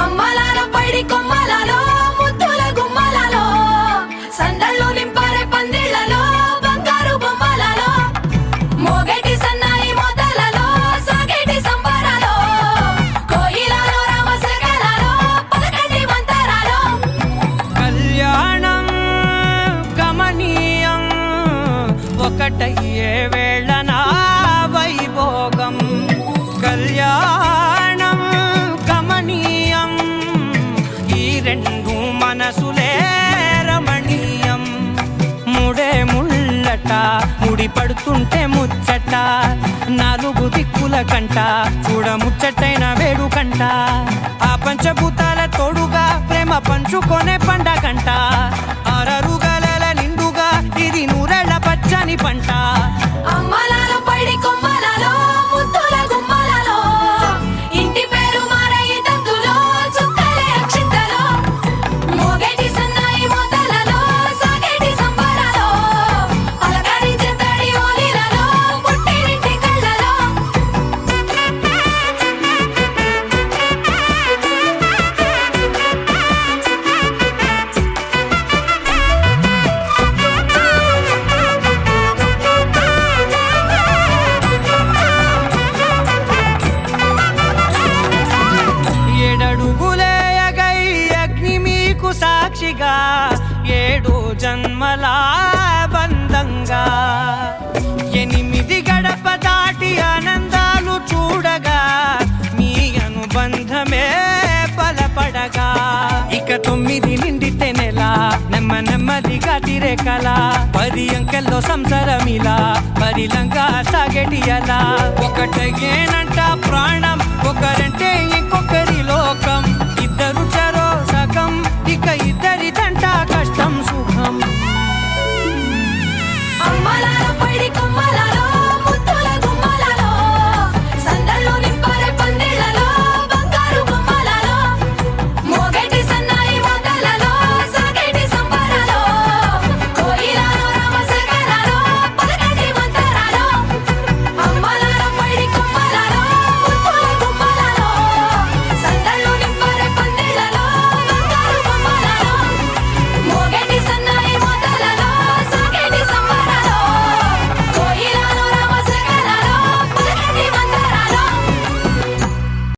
అమ్మలాలో పైడి కొమ్మలలో ముద్దుల గుమ్మలలో సందళ్ళు నింపారే పందిళ్లలో బంగారు బొమ్మలలో మోగేటి సన్నాయి మోతలలో సాగేటి సంబరాలో కోయిలలో రామసగలలో పలకటి మంతరాలో కళ్యాణం గమనీయం ఒకటయ్యే వేళనా వైభోగం కళ్యాణం గమనీయం ఈ రెండు మనసులే రమణీయం ముడే ముళ్ళట ముడి పడుతుంటే ముచ్చట నాలుగు దిక్కుల కంట చూడ ముచ్చటైన వేడుకంట ఆ పంచభూతాల తోడుగా ప్రేమ పంచుకొనే పండగంట ఆరరుగల నిండుగా ఇది నూరెళ్ళ పచ్చని పంట అమ్మలాలో పైడి కొమ్మలలో ముద్దుల గుమ్మలలో ఇంటి పేరు మారయి తందులో చుక్కలే అక్షింతలో మోగేటి సన్నాయి మోతలలో సాగేటి సంబరాలో పలకరించే తడి ఓలిలలో పుట్టినింటి కళ్ళలో ఏడడుగులేయగై అగ్ని మీకు సాక్షిగా ఏడు జన్మల బంధంగా ఎనిమిది గడప దాటి ఆనందాలు చూడగా మీ అనుబంధమే బలపడగా ఇక 9 నిండితే నెల నెమ్మదిగా తిరే కల 10 అంకెల్లో సంసారమిలా పరిలంగా సాగేటి అలా ఒకటేనంట ప్రాణం ఒకరంటే ఇంకొకరి